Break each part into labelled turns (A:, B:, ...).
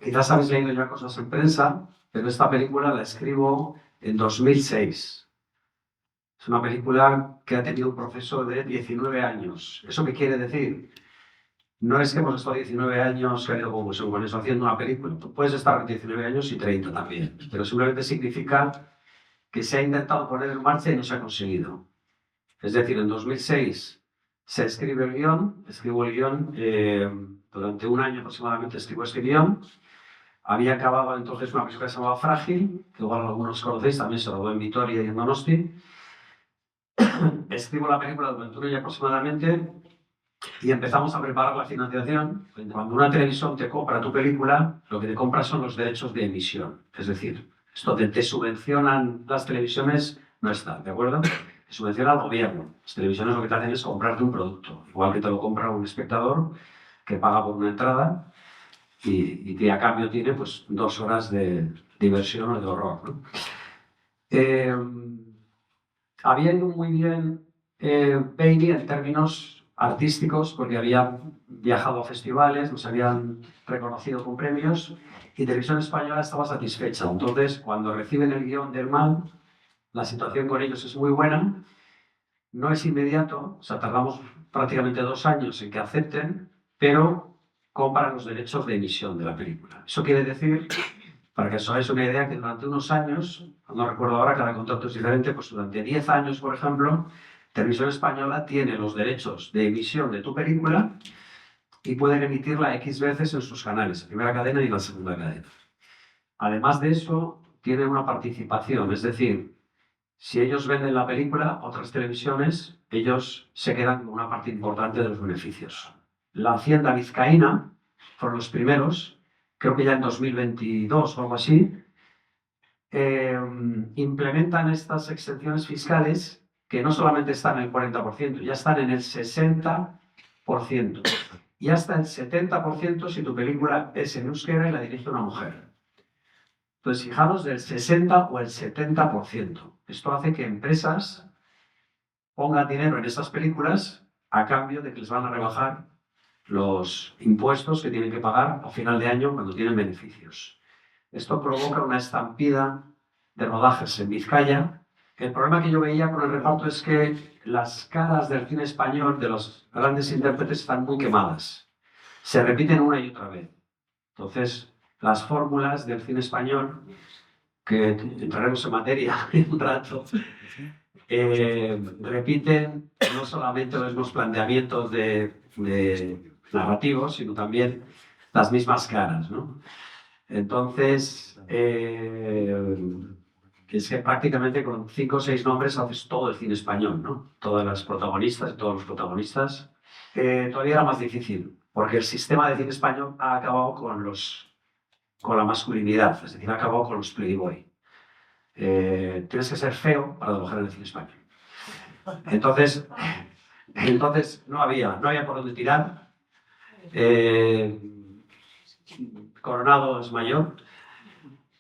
A: quizás habéis leído ya cosas en prensa, pero esta película la escribo en 2006. Es una película que ha tenido un proceso de 19 años. ¿Eso qué quiere decir? No es que hemos estado 19 años con eso haciendo una película. Tú puedes estar 19 años y 30 también, pero simplemente significa que se ha intentado poner en marcha y no se ha conseguido. Es decir, en 2006 se escribe el guión, durante un año aproximadamente escribo este guión. Había acabado entonces una película que se llamaba Frágil, que igual algunos conocéis, también se rodó en Vitoria y en Donosti. Escribo la película durante un año aproximadamente y empezamos a preparar la financiación. Cuando una televisión te compra tu película, lo que te compra son los derechos de emisión. Es decir, esto de te subvencionan las televisiones no está, ¿de acuerdo? Te subvenciona el gobierno. Las televisiones lo que te hacen es comprarte un producto, igual que te lo compra un espectador que paga por una entrada y a cambio tiene pues 2 horas de diversión o de horror, ¿no? Había ido muy bien Bailey en términos artísticos porque había viajado a festivales, nos habían reconocido con premios y Televisión Española estaba satisfecha. Entonces, cuando reciben el guión del MAL, la situación con ellos es muy buena, no es inmediato, o sea, tardamos prácticamente 2 años en que acepten, pero compran los derechos de emisión de la película. Eso quiere decir, para que os hagáis una idea, que durante unos años, no recuerdo ahora, cada contrato es diferente, pues durante 10 años, por ejemplo, Televisión Española tiene los derechos de emisión de tu película y pueden emitirla X veces en sus canales, la primera cadena y la segunda cadena. Además de eso, tienen una participación, es decir, si ellos venden la película, otras televisiones, ellos se quedan con una parte importante de los beneficios. La Hacienda vizcaína fueron los primeros, creo que ya en 2022 o algo así, implementan estas exenciones fiscales que no solamente están en el 40%, ya están en el 60% y hasta el 70% si tu película es en euskera y la dirige una mujer. Entonces, fijaros del 60 o el 70%. Esto hace que empresas pongan dinero en estas películas a cambio de que les van a rebajar los impuestos que tienen que pagar a final de año cuando tienen beneficios. Esto provoca una estampida de rodajes en Vizcaya. El problema que yo veía con el reparto es que las caras del cine español, de los grandes intérpretes, están muy quemadas. Se repiten una y otra vez. Entonces, las fórmulas del cine español, que entraremos en materia en un rato, repiten no solamente los mismos planteamientos de narrativos, sino también las mismas caras, ¿no? Entonces, es que prácticamente con 5 o 6 nombres haces todo el cine español, ¿no? Todas las protagonistas y todos los protagonistas. Todavía era más difícil, porque el sistema de cine español ha acabado con la masculinidad, es decir, ha acabado con los playboy. Tienes que ser feo para trabajar en el cine español. Entonces no había por dónde tirar. Coronado es mayor,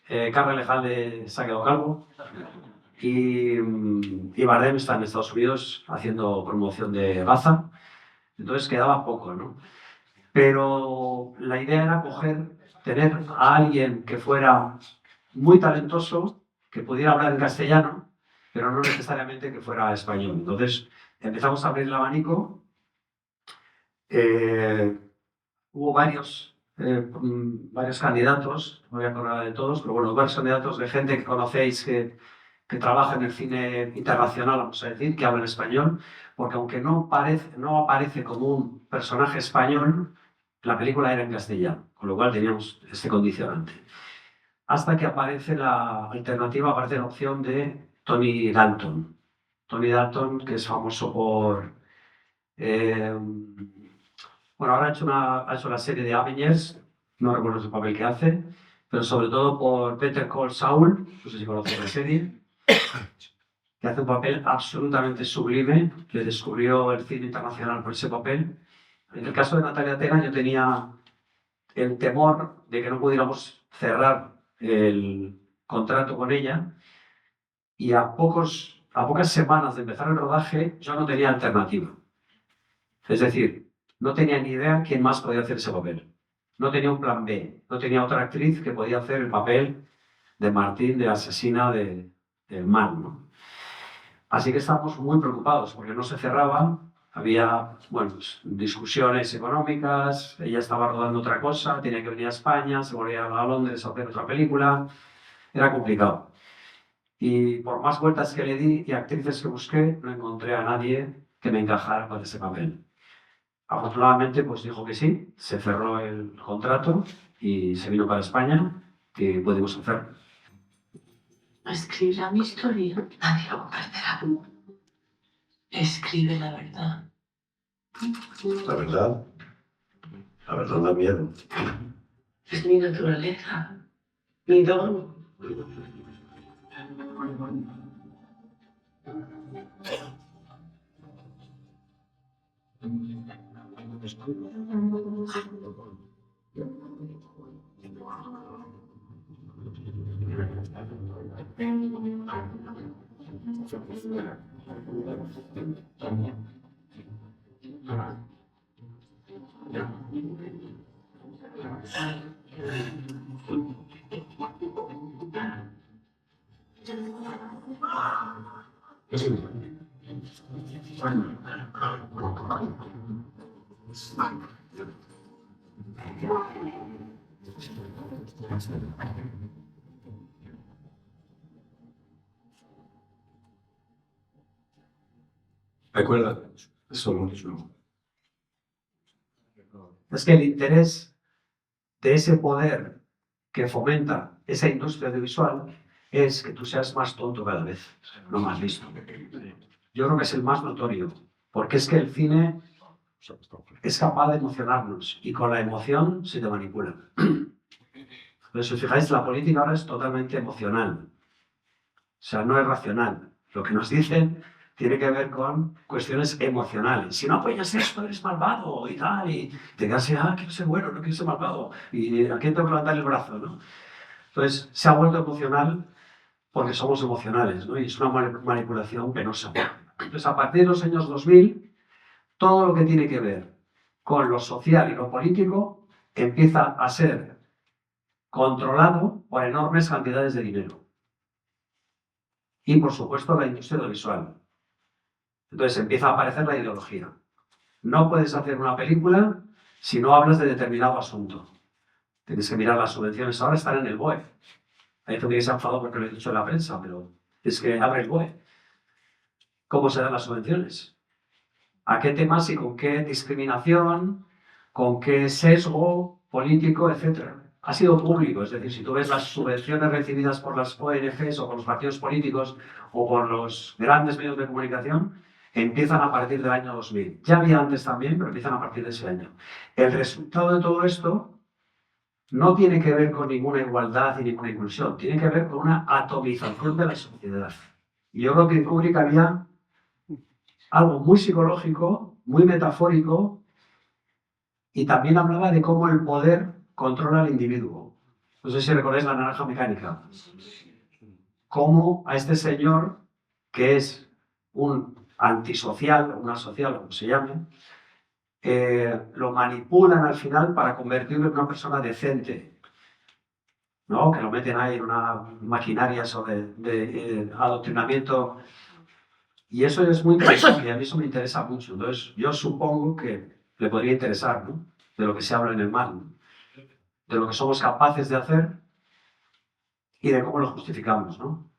A: Carmen Lejalde se ha quedado calvo y Bardem está en Estados Unidos haciendo promoción de Baza, entonces quedaba poco, ¿no? Pero la idea era tener a alguien que fuera muy talentoso, que pudiera hablar en castellano, pero no necesariamente que fuera español. Entonces empezamos a abrir el abanico. Hubo varios candidatos, no voy a acordar de todos, pero bueno, varios candidatos de gente que conocéis que trabaja en el cine internacional, vamos a decir, que habla en español, porque aunque no aparece como un personaje español, la película era en castellano, con lo cual teníamos este condicionante. Hasta que aparece la alternativa, aparece la opción de Tony Dalton. Tony Dalton, que es famoso por... bueno, ahora ha hecho la serie de Avengers, no recuerdo el papel que hace, pero sobre todo por Better Call Saul, no sé si conocéis la serie, que hace un papel absolutamente sublime, que descubrió el cine internacional por ese papel. En el caso de Natalia Tena yo tenía el temor de que no pudiéramos cerrar el contrato con ella y a pocas semanas de empezar el rodaje yo no tenía alternativa. Es decir, no tenía ni idea quién más podía hacer ese papel. no tenía un plan B, no tenía otra actriz que podía hacer el papel de Martín, de asesina del mal, ¿no? Así que estábamos muy preocupados porque no se cerraba, había, bueno, pues, discusiones económicas, ella estaba rodando otra cosa, tenía que venir a España, se volvía a Londres a hacer otra película, era complicado. Y por más vueltas que le di y actrices que busqué, no encontré a nadie que me encajara para ese papel. Afortunadamente, pues dijo que sí, se cerró el contrato y se vino para España y pudimos hacerlo.
B: Escribirá mi historia, nadie lo perderá. Escribe la verdad.
C: La verdad. La verdad da miedo.
B: Es mi naturaleza, mi don.
C: Recuerda, eso mucho.
A: Es que el interés de ese poder que fomenta esa industria audiovisual es que tú seas más tonto cada vez, no más listo. Yo creo que es el más notorio, porque es que el cine es capaz de emocionarnos y con la emoción se te manipula. Entonces, si os fijáis, la política ahora es totalmente emocional. O sea, no es racional. Lo que nos dicen tiene que ver con cuestiones emocionales. Si no apoyas esto, eres malvado y tal. Y te quedas así, quiero ser bueno, no quiero ser malvado. ¿Y a quién tengo que levantar el brazo? ¿No? Entonces, se ha vuelto emocional porque somos emocionales, ¿no? Y es una manipulación penosa. Entonces, a partir de los años 2000, todo lo que tiene que ver con lo social y lo político empieza a ser controlado por enormes cantidades de dinero. Y, por supuesto, la industria audiovisual. Entonces empieza a aparecer la ideología. No puedes hacer una película si no hablas de determinado asunto. Tienes que mirar las subvenciones. Ahora están en el BOE. Hay gente que se ha enfadado porque lo he dicho en la prensa, pero es que abre el BOE. ¿Cómo se dan las subvenciones? ¿A qué temas y con qué discriminación, con qué sesgo político, etcétera? Ha sido público, es decir, si tú ves las subvenciones recibidas por las ONGs o por los partidos políticos o por los grandes medios de comunicación, empiezan a partir del año 2000. Ya había antes también, pero empiezan a partir de ese año. El resultado de todo esto no tiene que ver con ninguna igualdad y ninguna inclusión, tiene que ver con una atomización de la sociedad. Y yo creo que en Kubrick había algo muy psicológico, muy metafórico, y también hablaba de cómo el poder controla al individuo. No sé si recordáis la naranja mecánica. Cómo a este señor, que es un antisocial, o una social, como se llame, lo manipulan al final para convertirlo en una persona decente, ¿no? Que lo meten ahí en una maquinaria de adoctrinamiento. Y eso es muy interesante y a mí eso me interesa mucho. Entonces, yo supongo que le podría interesar, ¿no? De lo que se habla en el mal, ¿no? De lo que somos capaces de hacer y de cómo lo justificamos, ¿no?